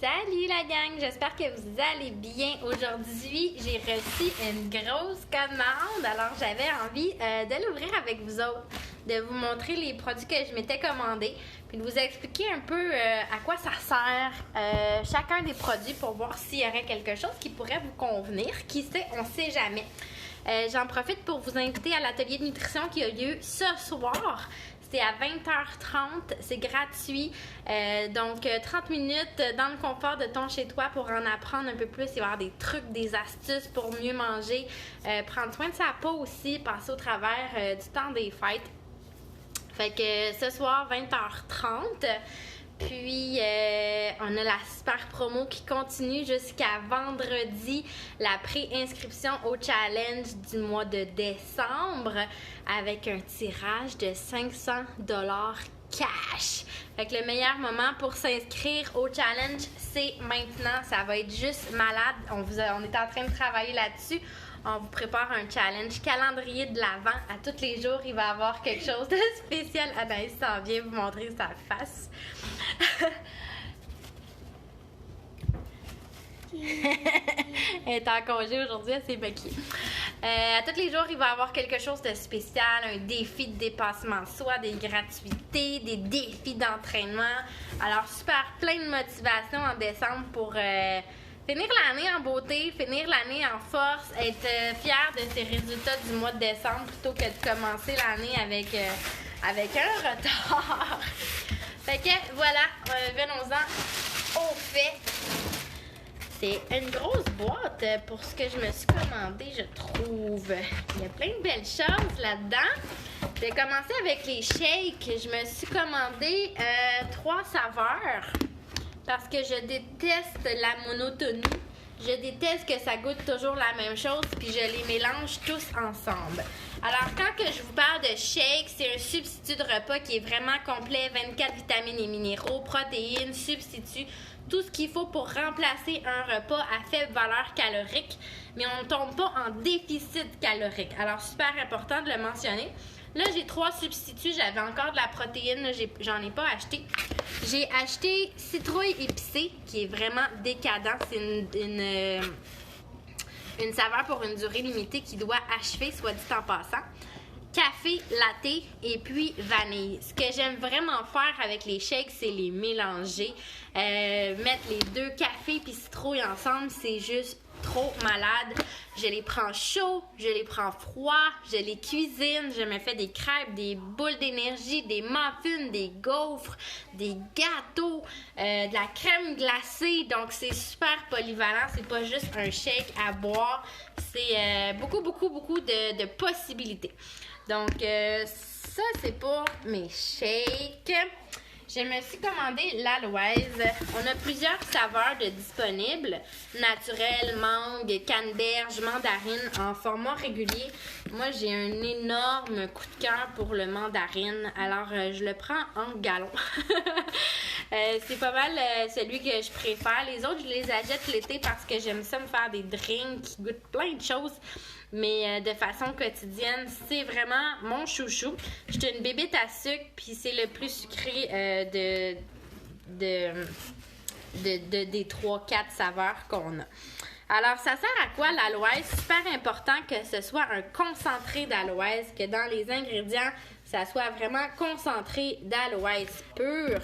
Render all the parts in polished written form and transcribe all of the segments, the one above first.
Salut la gang, j'espère que vous allez bien. Aujourd'hui, j'ai reçu une grosse commande, alors j'avais envie de l'ouvrir avec vous autres, de vous montrer les produits que je m'étais commandés, puis de vous expliquer un peu à quoi ça sert chacun des produits pour voir s'il y aurait quelque chose qui pourrait vous convenir. Qui sait, on sait jamais. J'en profite pour vous inviter à l'atelier de nutrition qui a lieu ce soir. C'est à 20h30, c'est gratuit. Donc, 30 minutes dans le confort de ton chez-toi pour en apprendre un peu plus. Il va y avoir des trucs, des astuces pour mieux manger. Prendre soin de sa peau aussi, passer au travers du temps des fêtes. Fait que ce soir, 20h30. Puis, on a la super promo qui continue jusqu'à vendredi, la pré-inscription au challenge du mois de décembre avec un tirage de 500$ cash. Fait que le meilleur moment pour s'inscrire au challenge, c'est maintenant. Ça va être juste malade. On est en train de travailler là-dessus. On vous prépare un challenge calendrier de l'Avent. À tous les jours, il va y avoir quelque chose de spécial. Anaïs s'en vient vous montrer sa face. Elle est en congé aujourd'hui, elle s'est maquillée. À tous les jours, il va y avoir quelque chose de spécial, un défi de dépassement de soi, des gratuités, des défis d'entraînement. Alors, super, plein de motivation en décembre pour finir l'année en beauté, finir l'année en force, être fier de ses résultats du mois de décembre plutôt que de commencer l'année avec un retard. Fait que voilà, venons-en au fait. C'est une grosse boîte pour ce que je me suis commandé, je trouve. Il y a plein de belles choses là-dedans. Je vais commencer avec les shakes. Je me suis commandé 3 saveurs parce que je déteste la monotonie. Je déteste que ça goûte toujours la même chose, puis je les mélange tous ensemble. Alors, quand que je vous parle de shake, c'est un substitut de repas qui est vraiment complet, 24 vitamines et minéraux, protéines, substituts, tout ce qu'il faut pour remplacer un repas à faible valeur calorique, mais on ne tombe pas en déficit calorique. Alors, super important de le mentionner. Là, j'ai 3 substituts. J'avais encore de la protéine. Là, j'en ai pas acheté. J'ai acheté citrouille épicée, qui est vraiment décadent. C'est une saveur pour une durée limitée qui doit achever, soit dit en passant. Café, latte et puis vanille. Ce que j'aime vraiment faire avec les shakes, c'est les mélanger. Mettre les 2 cafés puis citrouille ensemble, c'est juste trop malade. Je les prends chauds, je les prends froids, je les cuisine, je me fais des crêpes, des boules d'énergie, des muffins, des gaufres, des gâteaux, de la crème glacée. Donc, c'est super polyvalent. C'est pas juste un shake à boire. C'est beaucoup de possibilités. Donc, ça, c'est pour mes shakes. Je me suis commandé l'aloise. On a plusieurs saveurs de disponibles. Naturel, mangue, canneberge, mandarine en format régulier. Moi, j'ai un énorme coup de cœur pour le mandarine. Alors, je le prends en gallon. C'est pas mal celui que je préfère. Les autres, je les achète l'été parce que j'aime ça me faire des drinks qui goûtent plein de choses. Mais de façon quotidienne, c'est vraiment mon chouchou. Je suis une bébête à sucre, puis c'est le plus sucré des 3-4 saveurs qu'on a. Alors, ça sert à quoi l'aloise? Super important que ce soit un concentré d'aloise, que dans les ingrédients, ça soit vraiment concentré d'aloise pure.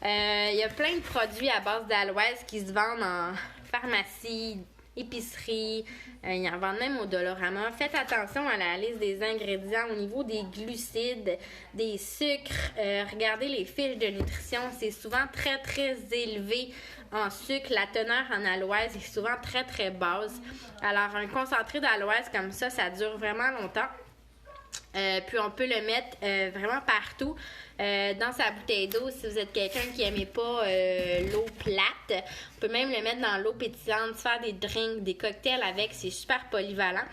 Il y a plein de produits à base d'aloise qui se vendent en pharmacie, épicerie, ils en vendent même au Dollarama. Faites attention à la liste des ingrédients au niveau des glucides, des sucres. Regardez les fiches de nutrition, c'est souvent très élevé en sucre. La teneur en aloise est souvent très basse. Alors, un concentré d'aloise comme ça dure vraiment longtemps. Puis on peut le mettre vraiment partout dans sa bouteille d'eau si vous êtes quelqu'un qui n'aimait pas l'eau plate. On peut même le mettre dans l'eau pétillante, faire des drinks, des cocktails avec, c'est super polyvalent.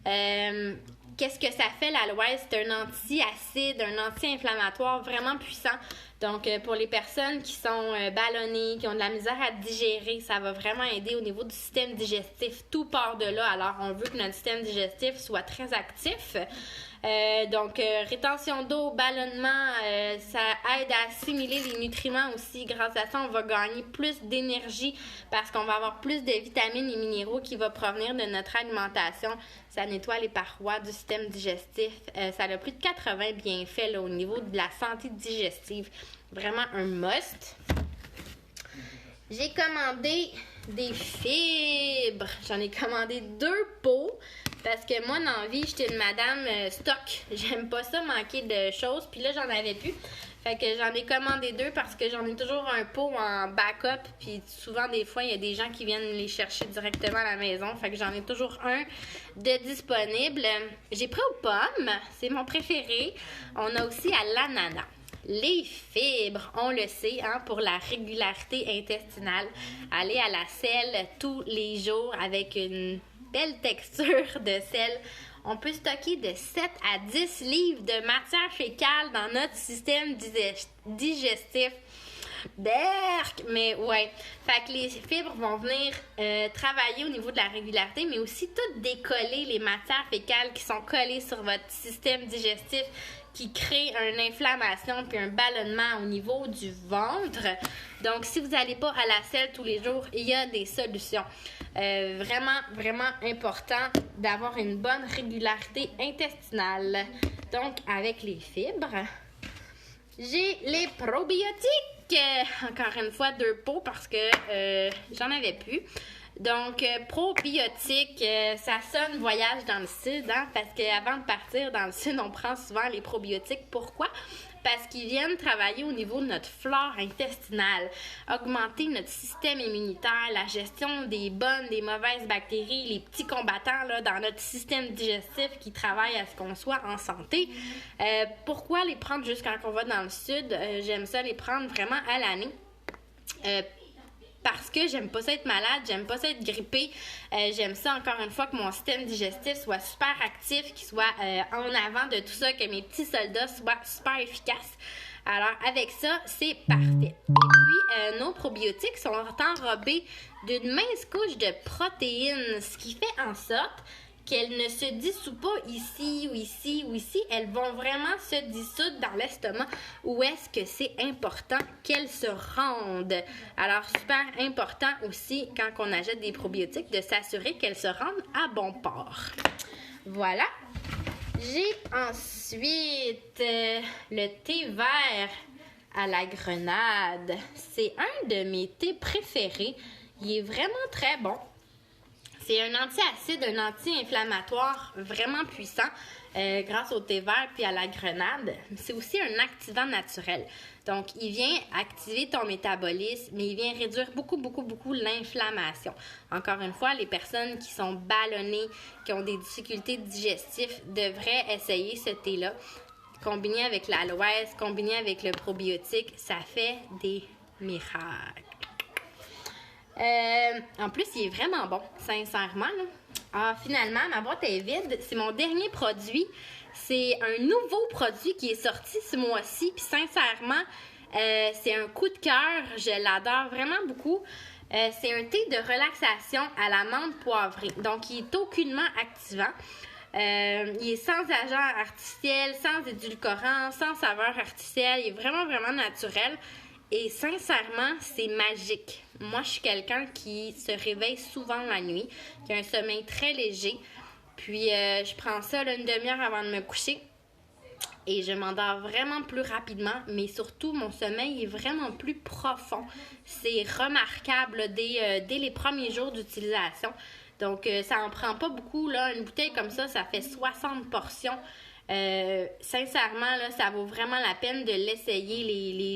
Qu'est-ce que ça fait l'aloise? C'est un anti-acide, un anti-inflammatoire vraiment puissant. Donc, pour les personnes qui sont ballonnées, qui ont de la misère à digérer, ça va vraiment aider au niveau du système digestif. Tout part de là. Alors, on veut que notre système digestif soit très actif. Rétention d'eau, ballonnement, ça aide à assimiler les nutriments aussi. Grâce à ça, on va gagner plus d'énergie parce qu'on va avoir plus de vitamines et minéraux qui vont provenir de notre alimentation. Ça nettoie les parois du système digestif. Ça a plus de 80 bienfaits là, au niveau de la santé digestive. Vraiment un must. J'ai commandé des fibres. J'en ai commandé 2 pots parce que moi, dans la vie, j'étais une madame stock. J'aime pas ça manquer de choses. Puis là, j'en avais plus. Fait que j'en ai commandé 2 parce que j'en ai toujours un pot en backup. Puis souvent, des fois, il y a des gens qui viennent les chercher directement à la maison. Fait que j'en ai toujours un de disponible. J'ai pris aux pommes. C'est mon préféré. On a aussi à l'ananas. Les fibres, on le sait, hein, pour la régularité intestinale. Aller à la selle tous les jours avec une belle texture de sel. On peut stocker de 7 à 10 livres de matière fécale dans notre système digestif. Berk! Mais ouais. Fait que les fibres vont venir travailler au niveau de la régularité, mais aussi tout décoller les matières fécales qui sont collées sur votre système digestif, qui crée une inflammation puis un ballonnement au niveau du ventre. Donc, si vous n'allez pas à la selle tous les jours, il y a des solutions. Vraiment, vraiment important d'avoir une bonne régularité intestinale. Donc, avec les fibres, j'ai les probiotiques. Encore une fois, 2 pots parce que j'en avais plus. Donc, probiotiques, ça sonne voyage dans le sud, hein, parce qu'avant de partir dans le sud, on prend souvent les probiotiques. Pourquoi? Parce qu'ils viennent travailler au niveau de notre flore intestinale, augmenter notre système immunitaire, la gestion des bonnes, des mauvaises bactéries, les petits combattants là, dans notre système digestif qui travaillent à ce qu'on soit en santé. Pourquoi les prendre juste quand on va dans le sud? J'aime ça les prendre vraiment à l'année. Parce que j'aime pas ça être malade, j'aime pas ça être grippée. J'aime ça, encore une fois, que mon système digestif soit super actif, qu'il soit en avant de tout ça, que mes petits soldats soient super efficaces. Alors, avec ça, c'est parfait. Et puis, nos probiotiques sont enrobés d'une mince couche de protéines, ce qui fait en sorte qu'elles ne se dissouent pas ici ou ici ou ici. Elles vont vraiment se dissoudre dans l'estomac où est-ce que c'est important qu'elles se rendent. Alors, super important aussi, quand on achète des probiotiques, de s'assurer qu'elles se rendent à bon port. Voilà. J'ai ensuite le thé vert à la grenade. C'est un de mes thés préférés. Il est vraiment très bon. C'est un antiacide, un anti-inflammatoire vraiment puissant grâce au thé vert puis à la grenade. C'est aussi un activant naturel. Donc, il vient activer ton métabolisme, mais il vient réduire beaucoup l'inflammation. Encore une fois, les personnes qui sont ballonnées, qui ont des difficultés digestives, devraient essayer ce thé-là. Combiné avec l'aloès, combiné avec le probiotique, ça fait des miracles. En plus, il est vraiment bon, sincèrement. Là. Ah, finalement, ma boîte est vide. C'est mon dernier produit. C'est un nouveau produit qui est sorti ce mois-ci. Puis sincèrement, c'est un coup de cœur. Je l'adore vraiment beaucoup. C'est un thé de relaxation à la menthe poivrée. Donc, il est aucunement activant. Il est sans agent artificiel, sans édulcorant, sans saveur artificielle. Il est vraiment naturel. Et sincèrement, c'est magique. Moi, je suis quelqu'un qui se réveille souvent la nuit, qui a un sommeil très léger. Puis, je prends ça là, une demi-heure avant de me coucher. Et je m'endors vraiment plus rapidement, mais surtout, mon sommeil est vraiment plus profond. C'est remarquable dès les premiers jours d'utilisation. Donc, ça en prend pas beaucoup. Là. Une bouteille comme ça fait 60 portions. Sincèrement, là, ça vaut vraiment la peine de l'essayer.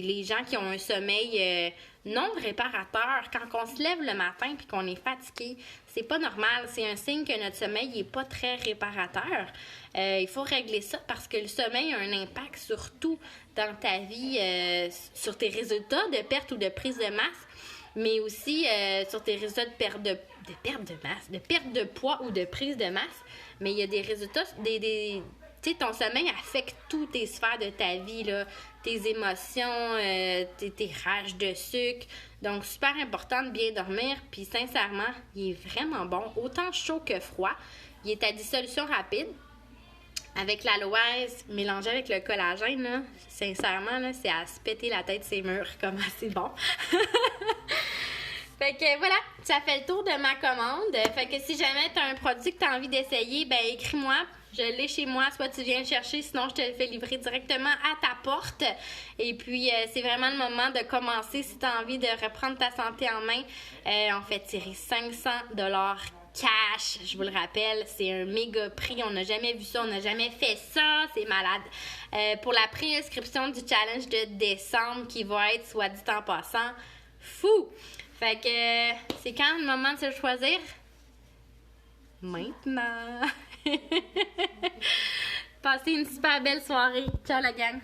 Les gens qui ont un sommeil non réparateur, quand on se lève le matin puis qu'on est fatigué, c'est pas normal. C'est un signe que notre sommeil n'est pas très réparateur. Il faut régler ça parce que le sommeil a un impact surtout dans ta vie, sur tes résultats de perte ou de prise de masse, mais aussi sur tes résultats de perte de masse, de perte de poids ou de prise de masse. Mais il y a des résultats, tu sais, ton sommeil affecte toutes tes sphères de ta vie, là, tes émotions, tes rages de sucre. Donc, super important de bien dormir. Puis, sincèrement, il est vraiment bon, autant chaud que froid. Il est à dissolution rapide. avec l'aloès mélangé avec le collagène, là, sincèrement, là, c'est à se péter la tête ces murs, comme c'est bon. Fait que voilà, ça fait le tour de ma commande. Fait que si jamais tu as un produit que tu as envie d'essayer, ben écris-moi. Je l'ai chez moi, soit tu viens le chercher, sinon je te le fais livrer directement à ta porte. Et puis, c'est vraiment le moment de commencer si tu as envie de reprendre ta santé en main. On fait tirer 500 $ cash, je vous le rappelle, c'est un méga prix, on n'a jamais vu ça, on n'a jamais fait ça, c'est malade. Pour la préinscription du challenge de décembre qui va être, soit dit en passant, fou! Fait que c'est quand le moment de se choisir? Maintenant! Passez une super belle soirée. Ciao la gang!